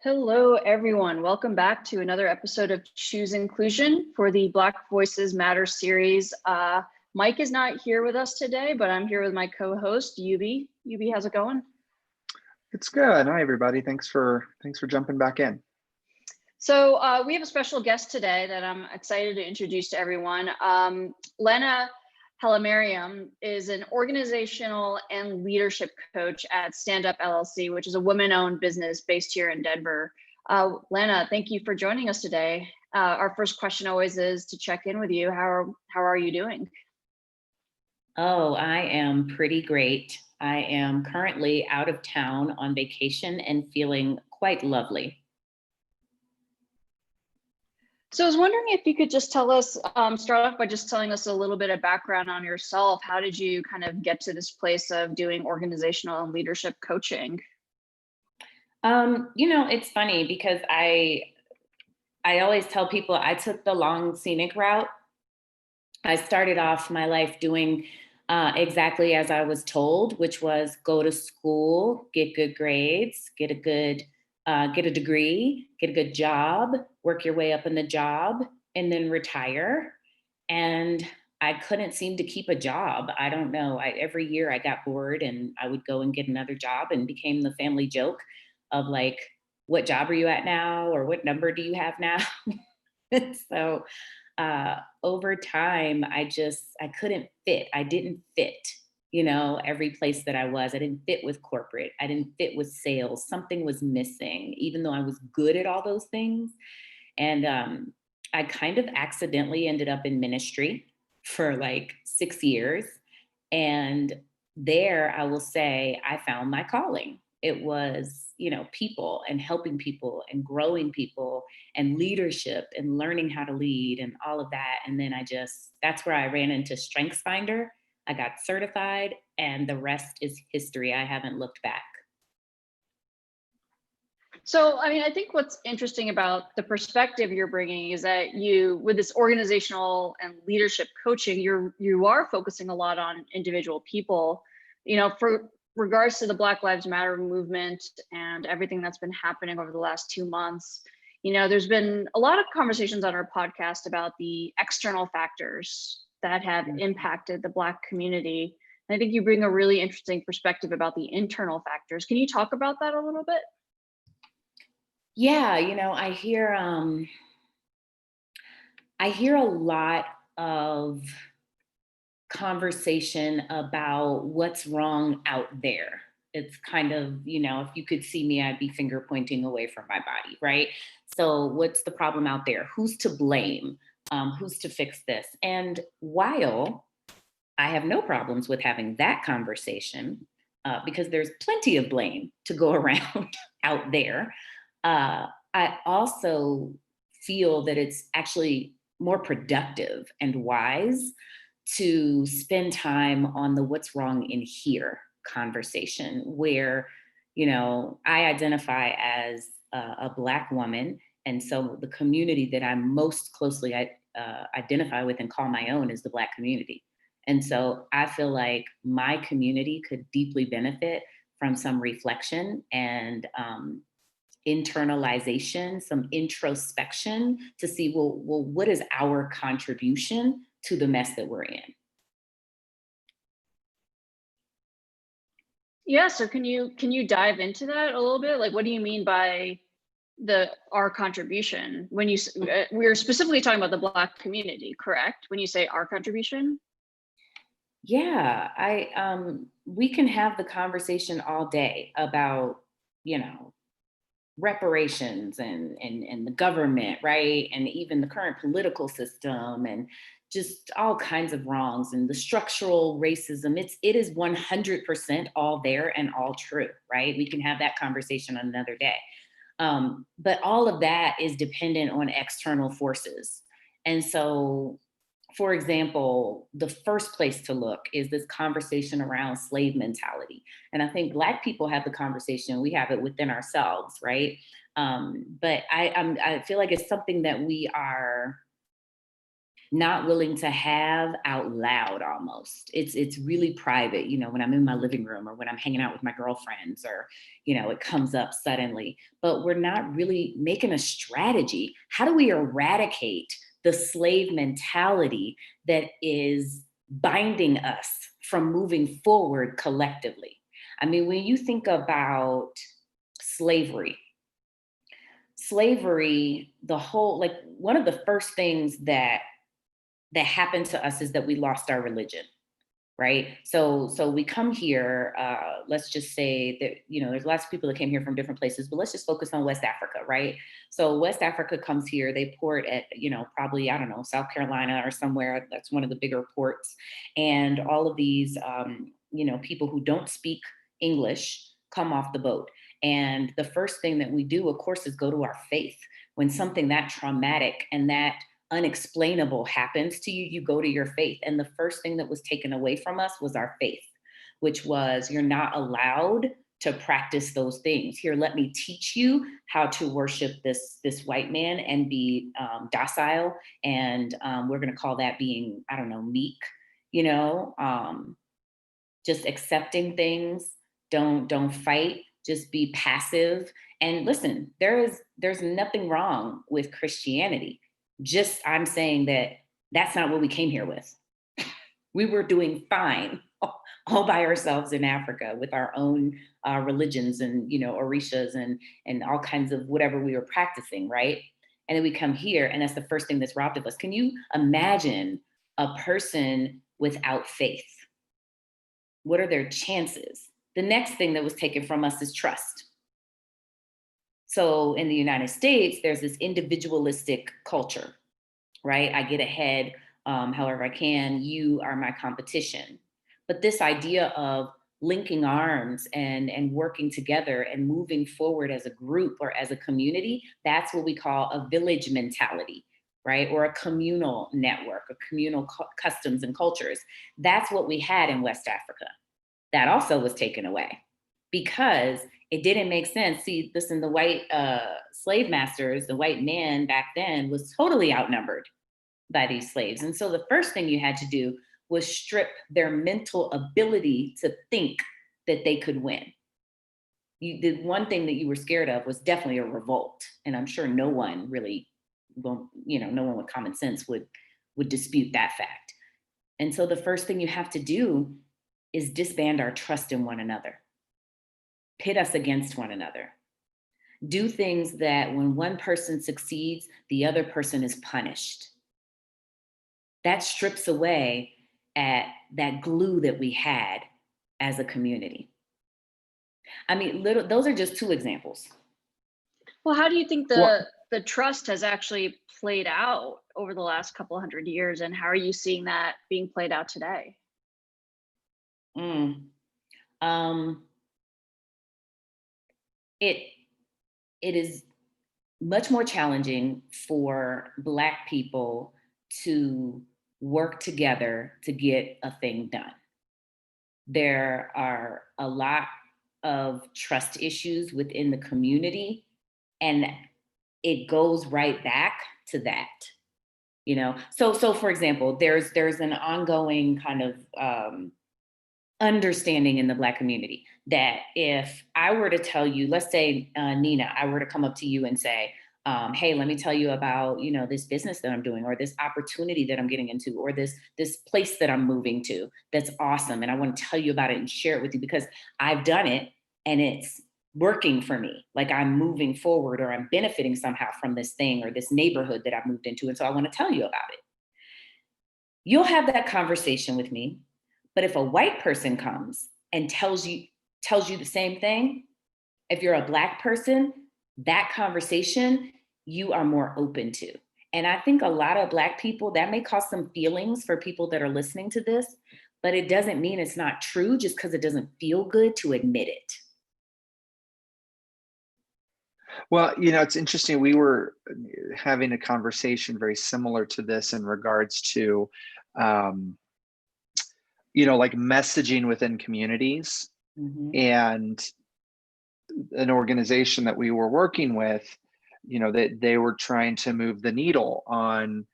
Hello, everyone. Welcome back to another episode of Choose Inclusion for the Black Voices Matter series. Mike is not here with us today, but I'm here with my co-host, Yubi. Yubi, how's it going? It's good. Hi, everybody. Thanks for jumping back in. So we have a special guest today that I'm excited to introduce to everyone. Lana Hailemariam is an organizational and leadership coach at Stand Up LLC, which is a women-owned business based here in Denver. Lana, thank you for joining us today. Our first question always is to check in with you. How are you doing? Oh, I am pretty great. I am currently out of town on vacation and feeling quite lovely. So I was wondering if you could just tell us, start off by just telling us a little bit of background on yourself. How did you kind of get to this place of doing organizational and leadership coaching? It's funny because I always tell people I took the long scenic route. I started off my life doing exactly as I was told, which was go to school, get good grades, get a degree, get a good job, work your way up in the job, and then retire. And I couldn't seem to keep a job. I don't know. Every year I got bored and I would go and get another job and became the family joke of like, what job are you at now? Or what number do you have now? So over time, I couldn't fit. I didn't fit, every place that I was. I didn't fit with corporate. I didn't fit with sales. Something was missing, even though I was good at all those things. And I kind of accidentally ended up in ministry for like 6 years. And there, I will say, I found my calling. It was, people and helping people and growing people and leadership and learning how to lead and all of that. And then that's where I ran into StrengthsFinder. I got certified and the rest is history. I haven't looked back. So, I think what's interesting about the perspective you're bringing is that you, with this organizational and leadership coaching, you are focusing a lot on individual people, for regards to the Black Lives Matter movement and everything that's been happening over the last 2 months. There's been a lot of conversations on our podcast about the external factors that have impacted the Black community. And I think you bring a really interesting perspective about the internal factors. Can you talk about that a little bit? Yeah, I hear a lot of conversation about what's wrong out there. It's kind of, if you could see me, I'd be finger pointing away from my body, right? So what's the problem out there? Who's to blame? Who's to fix this? And while I have no problems with having that conversation, because there's plenty of blame to go around out there, I also feel that it's actually more productive and wise to spend time on the what's wrong in here conversation where, I identify as a Black woman. And so the community that I most closely identify with and call my own is the Black community. And so I feel like my community could deeply benefit from some reflection and internalization, some introspection to see, well, what is our contribution to the mess that we're in? Yeah, so can you dive into that a little bit? Like, what do you mean by our contribution? When we're specifically talking about the Black community, correct? When you say our contribution? Yeah, we can have the conversation all day about, reparations and the government, right? And even the current political system and just all kinds of wrongs and the structural racism. It is 100% all there and all true, right? We can have that conversation on another day. But all of that is dependent on external forces. And so, for example, the first place to look is this conversation around slave mentality. And I think Black people have the conversation, we have it within ourselves, right? But I feel like it's something that we are not willing to have out loud almost. It's really private, you know, when I'm in my living room or when I'm hanging out with my girlfriends or, you know, it comes up suddenly, but we're not really making a strategy. How do we eradicate the slave mentality that is binding us from moving forward collectively? I mean, when you think about slavery, the whole, like one of the first things that happened to us is that we lost our religion, right? So we come here, let's just say that, you know, there's lots of people that came here from different places, but let's just focus on West Africa, right? So West Africa comes here, they port at, you know, probably, I don't know, South Carolina or somewhere, that's one of the bigger ports. And all of these, you know, people who don't speak English come off the boat. And the first thing that we do, of course, is go to our faith. When something that traumatic and that unexplainable happens to you, you go to your faith. And the first thing that was taken away from us was our faith, which was, you're not allowed to practice those things. Here, let me teach you how to worship this white man and be docile. And we're going to call that being, I don't know, meek, you know, just accepting things. Don't fight. Just be passive. And listen, there's nothing wrong with Christianity. Just, I'm saying that that's not what we came here with. We were doing fine all by ourselves in Africa with our own religions and, you know, orishas and all kinds of whatever we were practicing, right? And then we come here and that's the first thing that's robbed of us. Can you imagine a person without faith? What are their chances? The next thing that was taken from us is trust. So in the United States, there's this individualistic culture, right? I get ahead however I can. You are my competition. But this idea of linking arms and working together and moving forward as a group or as a community, that's what we call a village mentality, right? Or a communal network, or communal customs and cultures. That's what we had in West Africa. That also was taken away because it didn't make sense. See, listen, the white slave masters, the white man back then was totally outnumbered by these slaves. And so the first thing you had to do was strip their mental ability to think that they could win. The one thing that you were scared of was definitely a revolt. And I'm sure no one really, you know, no one with common sense would dispute that fact. And so the first thing you have to do is disband our trust in one another, pit us against one another, do things that when one person succeeds, the other person is punished. That strips away at that glue that we had as a community. I mean, those are just two examples. Well, how do you think the trust has actually played out over the last couple hundred years, and how are you seeing that being played out today? It is much more challenging for Black people to work together to get a thing done. There are a lot of trust issues within the community, and it goes right back to that. You know, so for example, there's an ongoing kind of understanding in the Black community that if I were to tell you, let's say Nina, I were to come up to you and say, hey, let me tell you about, you know, this business that I'm doing, or this opportunity that I'm getting into, or this place that I'm moving to that's awesome, and I want to tell you about it and share it with you because I've done it and it's working for me. Like I'm moving forward, or I'm benefiting somehow from this thing or this neighborhood that I've moved into, and so I want to tell you about it. You'll have that conversation with me. But if a white person comes and tells you the same thing, if you're a Black person, that conversation you are more open to. And I think a lot of Black people, that may cause some feelings for people that are listening to this, but it doesn't mean it's not true just because it doesn't feel good to admit it. Well, you know, it's interesting. We were having a conversation very similar to this in regards to, you know, like messaging within communities. Mm-hmm. And an organization that we were working with, you know, they were trying to move the needle on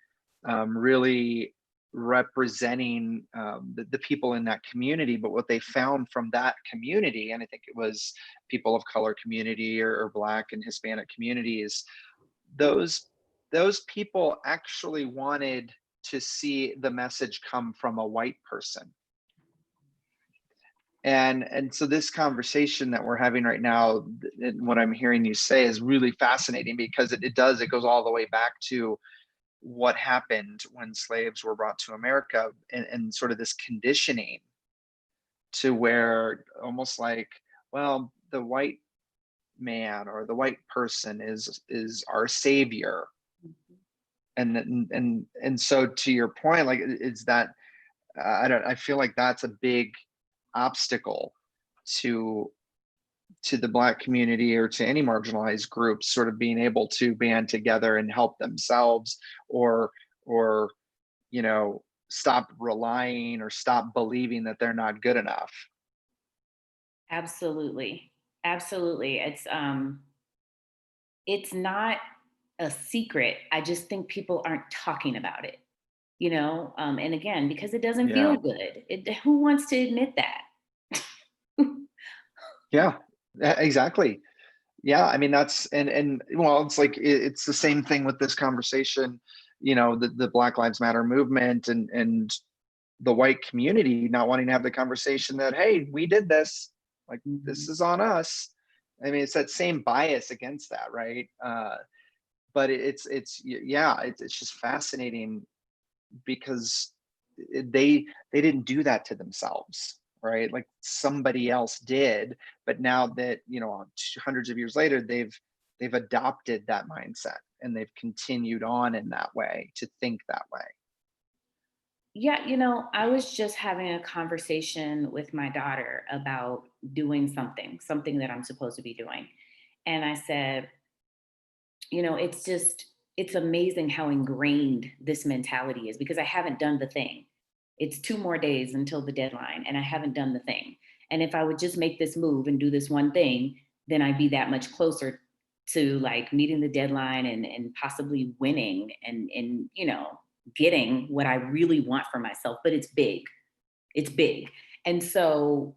really representing the people in that community. But what they found from that community, and I think it was people of color community or Black and Hispanic communities, those people actually wanted to see the message come from a white person. And so this conversation that we're having right now, and what I'm hearing you say, is really fascinating, because it goes all the way back to what happened when slaves were brought to America, and sort of this conditioning to where almost like, well, the white man or the white person is our savior. And so to your point, like, it's that I feel like that's a big obstacle to the Black community, or to any marginalized groups, sort of being able to band together and help themselves, or you know, stop relying or stop believing that they're not good enough. Absolutely. Absolutely. It's not a secret. I just think people aren't talking about it, and again, because it doesn't Yeah. feel good. Who wants to admit that? Yeah, exactly. Yeah, I mean, that's, and well, it's like it's the same thing with this conversation, the Black Lives Matter movement, and the white community not wanting to have the conversation that, hey, we did this, like, this is on us. I mean, it's that same bias against that, right? But it's just fascinating, because they didn't do that to themselves, right? Like, somebody else did. But now that, hundreds of years later, they've adopted that mindset, and they've continued on in that way, to think that way. Yeah, I was just having a conversation with my daughter about doing something that I'm supposed to be doing. And I said, it's amazing how ingrained this mentality is, because I haven't done the thing. It's 2 more days until the deadline, and I haven't done the thing. And if I would just make this move and do this one thing, then I'd be that much closer to, like, meeting the deadline, and possibly winning, and getting what I really want for myself. But it's big. It's big. And so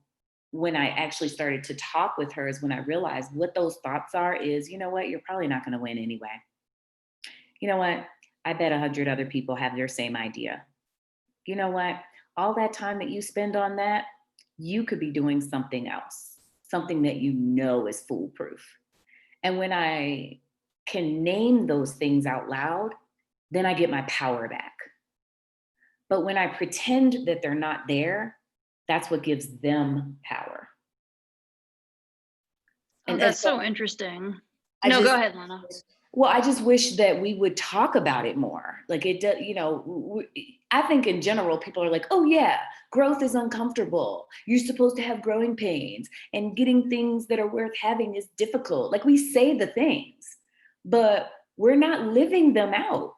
when I actually started to talk with her is when I realized what those thoughts are is, you know what, you're probably not going to win anyway. You know what? I bet 100 other people have their same idea. You know what? All that time that you spend on that, you could be doing something else, something that is foolproof. And when I can name those things out loud, then I get my power back. But when I pretend that they're not there, that's what gives them power. And that's so interesting. Go ahead, Lana. Well, I just wish that we would talk about it more. Like, it does, I think in general, people are like, oh yeah, growth is uncomfortable. You're supposed to have growing pains, and getting things that are worth having is difficult. Like, we say the things, but we're not living them out.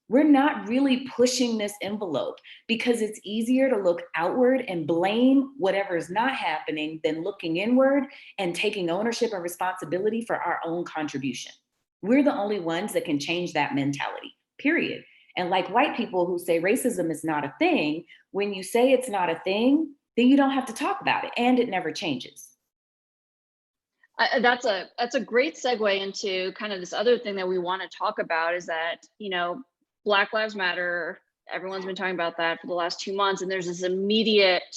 We're not really pushing this envelope, because it's easier to look outward and blame whatever is not happening than looking inward and taking ownership and responsibility for our own contribution. We're the only ones that can change that mentality, period. And like white people who say racism is not a thing, when you say it's not a thing, then you don't have to talk about it, and it never changes. That's a great segue into kind of this other thing that we want to talk about, is that, Black Lives Matter, everyone's been talking about that for the last 2 months, and there's this immediate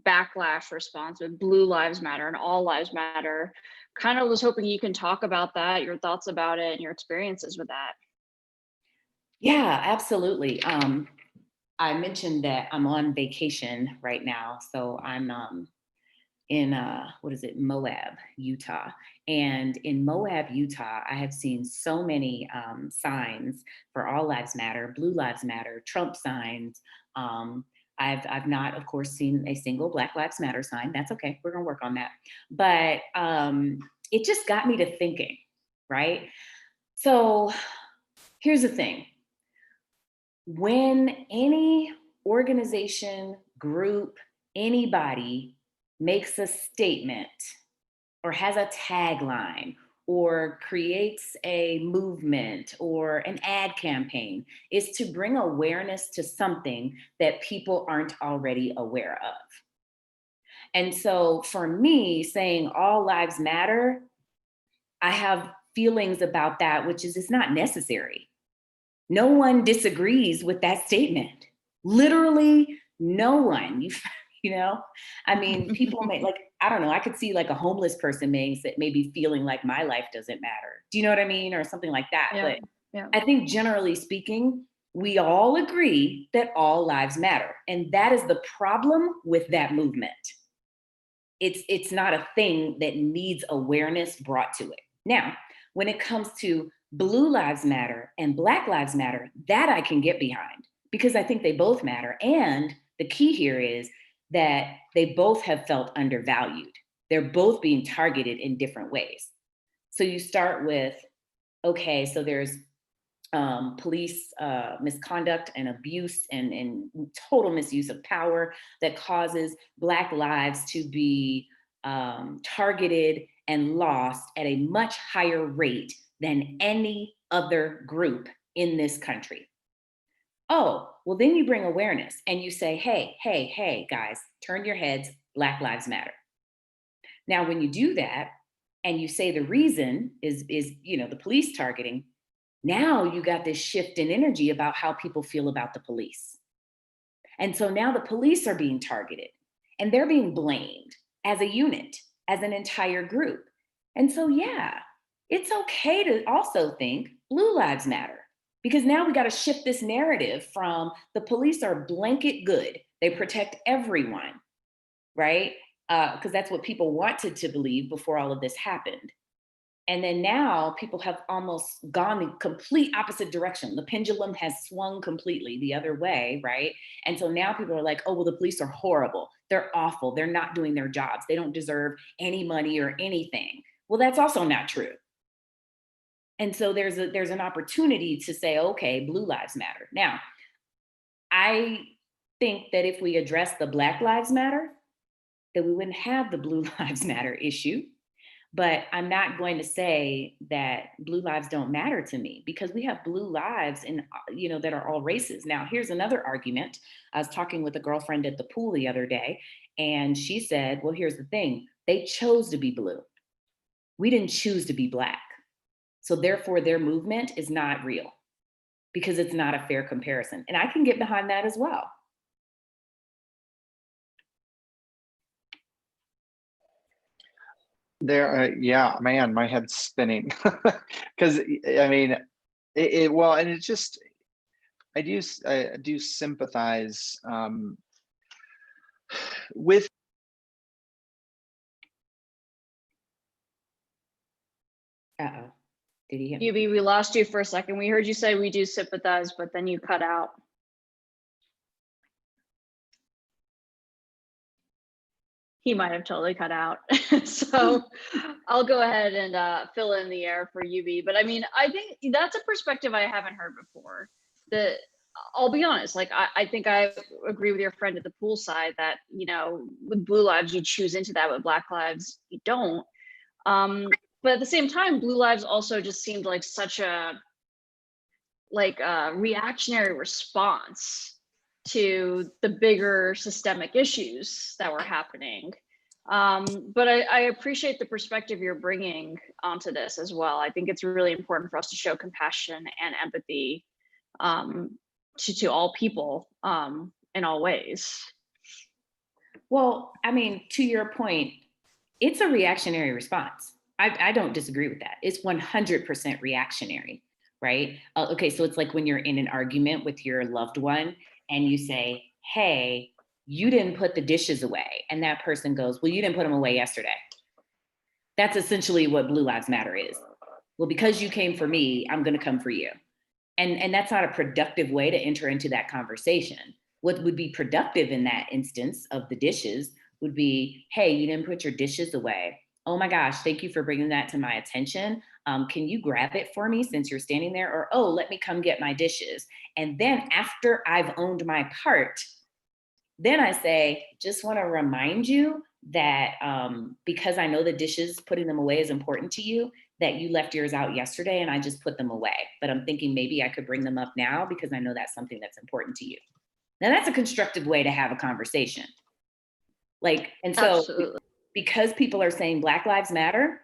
backlash response with Blue Lives Matter and All Lives Matter. Kind of was hoping you can talk about that, your thoughts about it, and your experiences with that. Yeah, absolutely. I mentioned that I'm on vacation right now, so I'm in Moab, Utah. And in Moab, Utah, I have seen so many signs for All Lives Matter, Blue Lives Matter, Trump signs. I've not, of course, seen a single Black Lives Matter sign. That's okay. We're gonna work on that. But it just got me to thinking, right? So here's the thing. When any organization, group, anybody makes a statement or has a tagline or creates a movement or an ad campaign is to bring awareness to something that people aren't already aware of. And so for me, saying all lives matter, I have feelings about that, which is it's not necessary. No one disagrees with that statement. Literally no one. You know, I mean, people may like, I don't know, I could see like a homeless person maybe feeling like my life doesn't matter. Do you know what I mean? Or something like that. Yeah, But yeah. I think generally speaking, we all agree that all lives matter. And that is the problem with that movement. It's not a thing that needs awareness brought to it. Now, when it comes to Blue Lives Matter and Black Lives Matter, that I can get behind because I think they both matter. And the key here is that they both have felt undervalued. They're both being targeted in different ways. So you start with, okay, so there's police misconduct and abuse and total misuse of power that causes Black lives to be targeted and lost at a much higher rate than any other group in this country. Oh, well, then you bring awareness and you say, hey, guys, turn your heads, Black Lives Matter. Now, when you do that and you say the reason is the police targeting, now you got this shift in energy about how people feel about the police. And so now the police are being targeted and they're being blamed as a unit, as an entire group. And so, yeah, it's okay to also think Blue Lives Matter. Because now we got to shift this narrative from the police are blanket good. They protect everyone, right? Because that's what people wanted to believe before all of this happened. And then now people have almost gone the complete opposite direction. The pendulum has swung completely the other way, right? And so now people are like, oh, well, the police are horrible. They're awful. They're not doing their jobs. They don't deserve any money or anything. Well, that's also not true. And so there's an opportunity to say, okay, Blue Lives Matter. Now, I think that if we address the Black Lives Matter, that we wouldn't have the Blue Lives Matter issue. But I'm not going to say that blue lives don't matter to me because we have blue lives that are all races. Now, here's another argument. I was talking with a girlfriend at the pool the other day, and she said, well, here's the thing. They chose to be blue. We didn't choose to be Black. So therefore, their movement is not real because it's not a fair comparison. And I can get behind that as well. Yeah, man, my head's spinning because I mean, well, and it's just, I do sympathize with. Uh-oh. Did he? Yubi, we lost you for a second. We heard you say we do sympathize, but then you cut out. He might have totally cut out. So I'll go ahead and fill in the air for Yubi. But I mean, I think that's a perspective I haven't heard before. I'll be honest, like I think I agree with your friend at the poolside that, with Blue Lives, you choose into that, with Black Lives, you don't. But at the same time, Blue Lives also just seemed like such a reactionary response to the bigger systemic issues that were happening. But I appreciate the perspective you're bringing onto this as well. I think it's really important for us to show compassion and empathy to all people in all ways. Well, I mean, to your point, it's a reactionary response. I don't disagree with that. It's 100% reactionary, right? Okay, so it's like when you're in an argument with your loved one and you say, hey, you didn't put the dishes away. And that person goes, well, you didn't put them away yesterday. That's essentially what Blue Lives Matter is. Well, because you came for me, I'm going to come for you. And that's not a productive way to enter into that conversation. What would be productive in that instance of the dishes would be, hey, you didn't put your dishes away. Oh my gosh, thank you for bringing that to my attention. Can you grab it for me since you're standing there? Or, oh, let me come get my dishes. And then after I've owned my part, then I say, just want to remind you that because I know the dishes, putting them away is important to you, that you left yours out yesterday and I just put them away. But I'm thinking maybe I could bring them up now because I know that's something that's important to you. Now that's a constructive way to have a conversation. Like, and so Absolutely. because people are saying Black Lives Matter,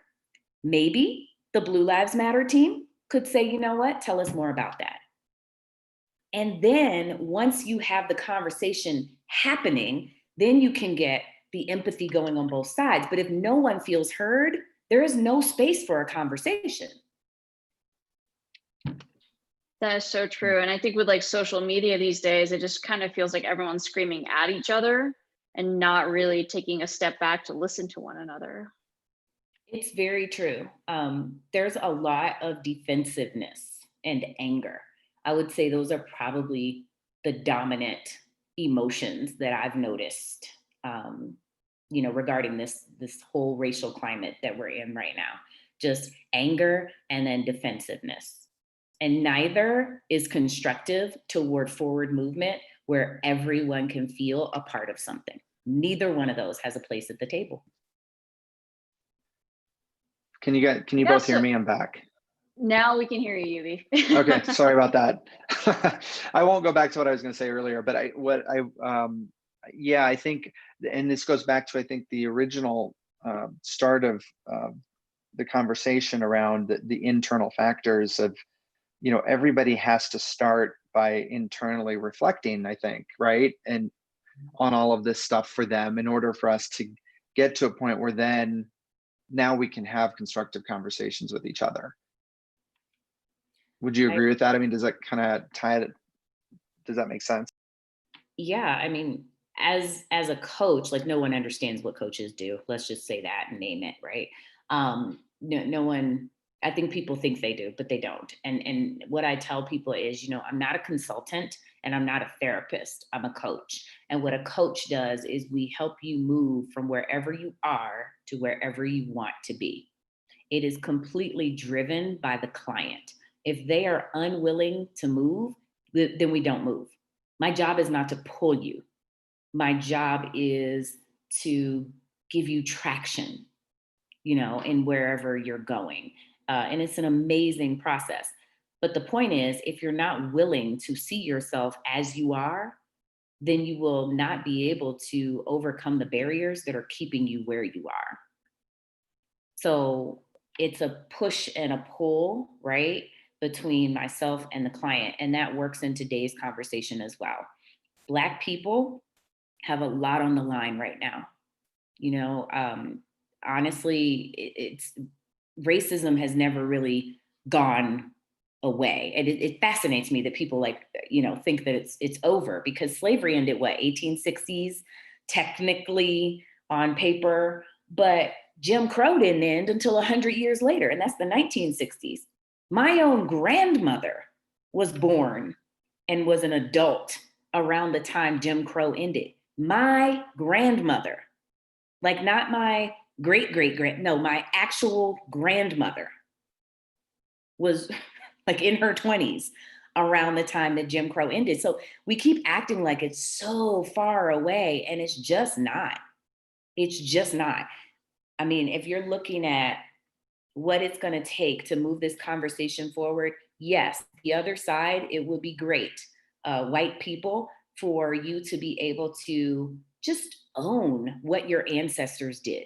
maybe the Blue Lives Matter team could say, you know what, tell us more about that. And then once you have the conversation happening, then you can get the empathy going on both sides. But if no one feels heard, there is no space for a conversation. That is so true. And I think with like social media these days, it just kind of feels like everyone's screaming at each other and not really taking a step back to listen to one another. It's very true. There's a lot of defensiveness and anger. I would say those are probably the dominant emotions that I've noticed, regarding this whole racial climate that we're in right now. Just anger and then defensiveness. And neither is constructive toward forward movement where everyone can feel a part of something. Neither one of those has a place at the table. Can you both hear me? I'm back. Now we can hear you, Yubi. Okay, sorry about that. I won't go back to what I was going to say earlier, but I think, and this goes back to, I think, the original start of the conversation around the internal factors of, everybody has to start by internally reflecting, I think, right? And on all of this stuff for them in order for us to get to a point where now we can have constructive conversations with each other. Would you agree with that? I mean, does that kind of tie it? Does that make sense? Yeah, I mean, as a coach, like no one understands what coaches do. Let's just say that and name it, right? No one. I think people think they do, but they don't. And what I tell people is, I'm not a consultant and I'm not a therapist. I'm a coach. And what a coach does is we help you move from wherever you are to wherever you want to be. It is completely driven by the client. If they are unwilling to move, then we don't move. My job is not to pull you. My job is to give you traction, in wherever you're going. And it's an amazing process. But the point is, if you're not willing to see yourself as you are, then you will not be able to overcome the barriers that are keeping you where you are. So it's a push and a pull, right, between myself and the client. And that works in today's conversation as well. Black people have a lot on the line right now. Honestly, it's racism has never really gone away. And it fascinates me that people think that it's over, because slavery ended 1860s, technically on paper, but Jim Crow didn't end until 100 years later, and that's the 1960s. My own grandmother was born and was an adult around the time Jim Crow ended. My grandmother, like not my my actual grandmother was like in her 20s around the time that Jim Crow ended. So we keep acting like it's so far away, and it's just not. It's just not. I mean, if you're looking at what it's going to take to move this conversation forward, yes, the other side, it would be great, white people, for you to be able to just own what your ancestors did.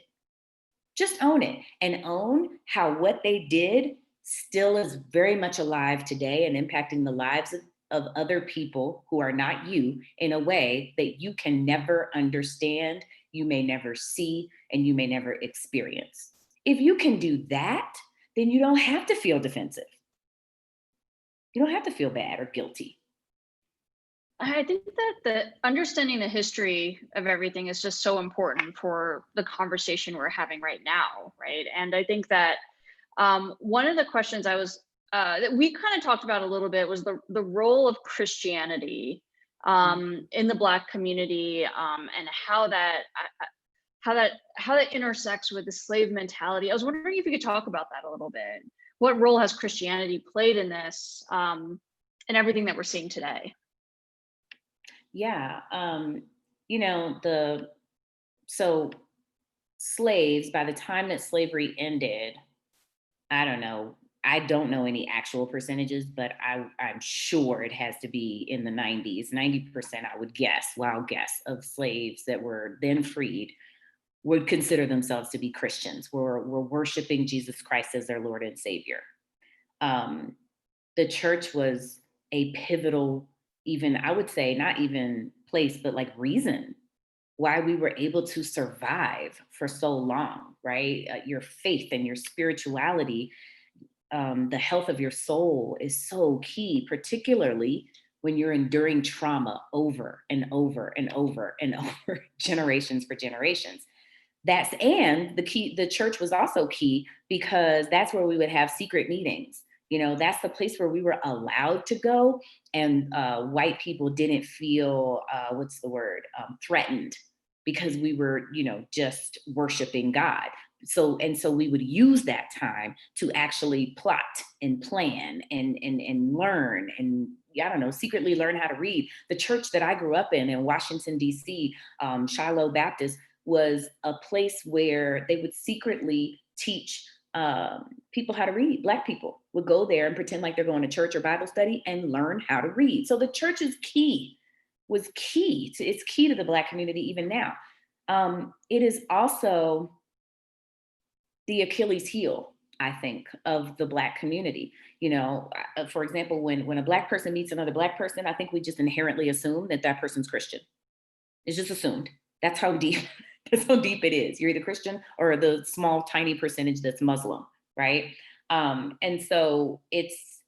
Just own it and own how what they did still is very much alive today and impacting the lives of other people who are not you in a way that you can never understand, you may never see, and you may never experience. If you can do that, then you don't have to feel defensive. You don't have to feel bad or guilty. I think that the understanding the history of everything is just so important for the conversation we're having right now, right? And I think that one of the questions that we kind of talked about a little bit was the role of Christianity in the Black community, and how that intersects with the slave mentality. I was wondering if you could talk about that a little bit. What role has Christianity played in this, and everything that we're seeing today? Yeah, so slaves, by the time that slavery ended, I don't know. I don't know any actual percentages, but I'm sure it has to be in the 90s, 90%, I would guess, wild guess, of slaves that were then freed would consider themselves to be Christians, were worshiping Jesus Christ as their Lord and Savior. Um, the church was a pivotal, even, I would say, not even place, but like reason why we were able to survive for so long, right? Your faith and your spirituality, the health of your soul is so key, particularly when you're enduring trauma over and over and over and over, generations for generations. That's, and the key, the church was also key because that's where we would have secret meetings. You know, that's the place where we were allowed to go, and white people didn't feel what's the word, threatened, because we were, you know, just worshiping God. So we would use that time to actually plot and plan and learn, and I don't know, secretly learn how to read. The church that I grew up in Washington D.C., Shiloh Baptist, was a place where they would secretly teach people how to read. Black people would go there and pretend like they're going to church or Bible study and learn how to read. So the church is key, was key to, it's key to the Black community even now. It is also the Achilles heel, I think, of the Black community. You know, for example, when a Black person meets another Black person, I think we just inherently assume that that person's Christian. It's just assumed. That's how deep, that's how deep it is. You're either Christian or the small, tiny percentage that's Muslim, right? And so it's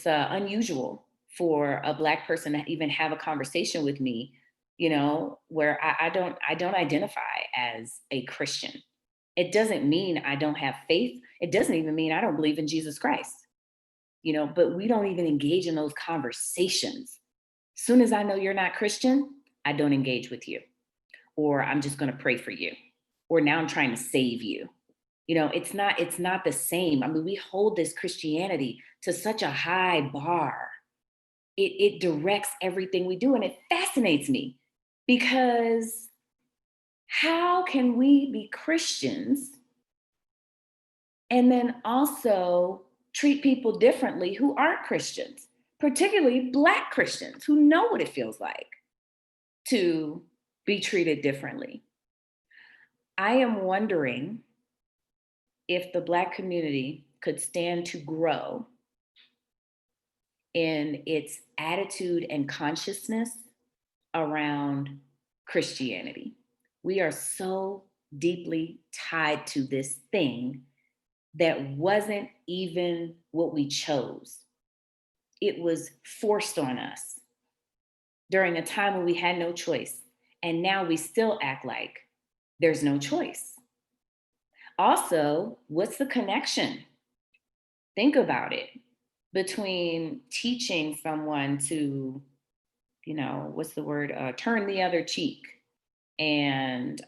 unusual for a Black person to even have a conversation with me, you know, where I don't identify as a Christian. It doesn't mean I don't have faith. It doesn't even mean I don't believe in Jesus Christ, you know, but we don't even engage in those conversations. Soon as I know you're not Christian, I don't engage with you, or I'm just going to pray for you, or now I'm trying to save you. You know, it's not the same. I mean, we hold this Christianity to such a high bar. It directs everything we do, and it fascinates me because how can we be Christians and then also treat people differently who aren't Christians, particularly Black Christians who know what it feels like to be treated differently? I am wondering if the Black community could stand to grow in its attitude and consciousness around Christianity. We are so deeply tied to this thing that wasn't even what we chose. It was forced on us during a time when we had no choice. And now we still act like there's no choice. Also, what's the connection? Think about it, between teaching someone to, you know, what's the word, turn the other cheek, and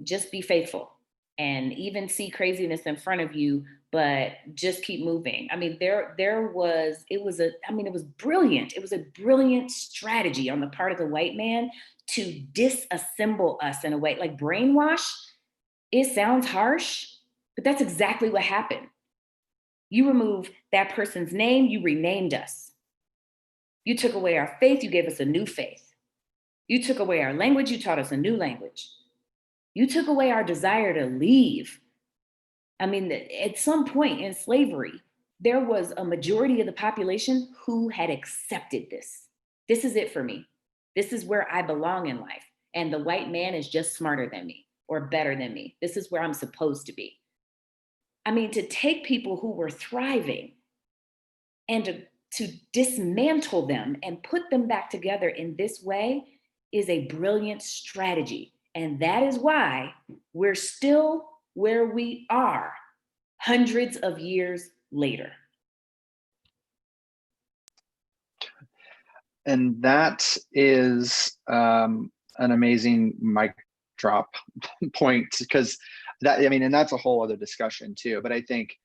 just be faithful, and even see craziness in front of you, but just keep moving. I mean, it was brilliant. It was a brilliant strategy on the part of the white man to disassemble us in a way, like brainwash. It sounds harsh, but that's exactly what happened. You removed that person's name, you renamed us. You took away our faith, you gave us a new faith. You took away our language, you taught us a new language. You took away our desire to leave. I mean, at some point in slavery, there was a majority of the population who had accepted this. This is it for me. This is where I belong in life. And the white man is just smarter than me or better than me. This is where I'm supposed to be. I mean, to take people who were thriving and to dismantle them and put them back together in this way is a brilliant strategy. And that is why we're still where we are hundreds of years later. And that is an amazing mic drop point, because that, I mean, and that's a whole other discussion too. But I think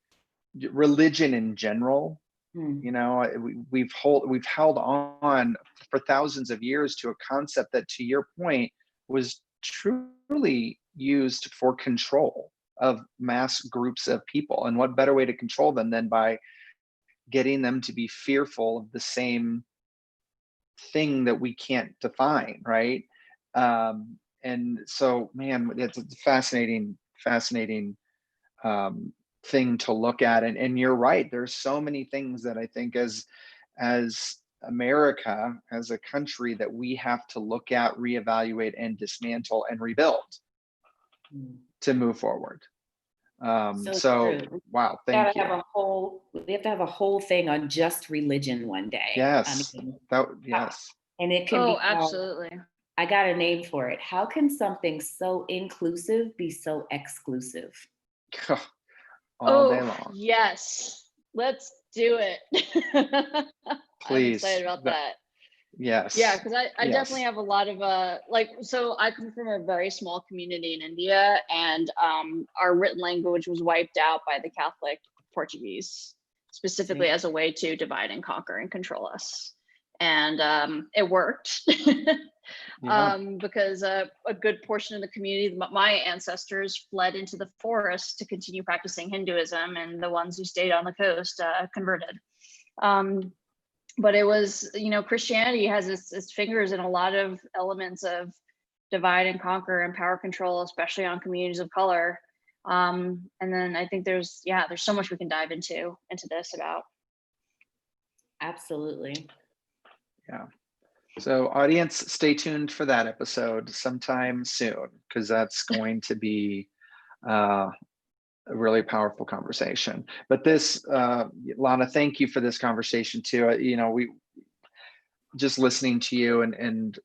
religion in general, you know, we've held on for thousands of years to a concept that, to your point, was truly used for control. of mass groups of people. And what better way to control them than by getting them to be fearful of the same thing that we can't define, right? And so, man, it's a fascinating thing to look at. And you're right. There's so many things that I think as America, as a country, that we have to look at, reevaluate, and dismantle and rebuild to move forward. So wow, thank you. We have to have a whole thing on just religion one day. Yes, yes. And it can be absolutely. I got a name for it. How can something so inclusive be so exclusive? All day long. Yes, let's do it. Please. I'm excited about that. Yes. Yeah, because I definitely have a lot of so I come from a very small community in India, and our written language was wiped out by the Catholic Portuguese, specifically as a way to divide and conquer and control us. And it worked. Because a good portion of the community, my ancestors, fled into the forest to continue practicing Hinduism, and the ones who stayed on the coast converted. But it was, Christianity has its fingers in a lot of elements of divide and conquer and power control, especially on communities of color. And then I think there's so much we can dive into this about. Absolutely. Yeah. So audience, stay tuned for that episode sometime soon, because that's going to be a really powerful conversation. But this, Lana, thank you for this conversation too. We just listening to you and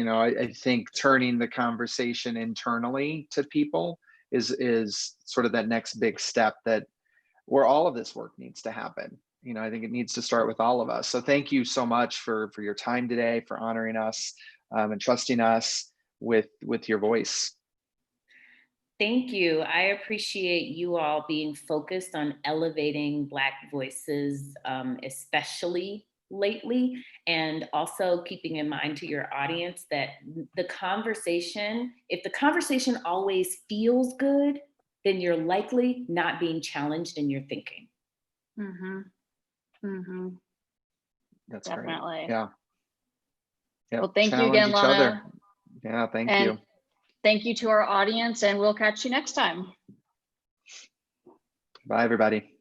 I think turning the conversation internally to people is sort of that next big step where all of this work needs to happen. I think it needs to start with all of us. So thank you so much for your time today, for honoring us and trusting us with your voice. Thank you. I appreciate you all being focused on elevating Black voices, especially lately, and also keeping in mind to your audience that if the conversation always feels good, then you're likely not being challenged in your thinking. Mm-hmm. Mm-hmm. That's definitely. Great. Yeah. Well, thank you again, Lana. Yeah, thank you. Thank you to our audience, and we'll catch you next time. Bye, everybody.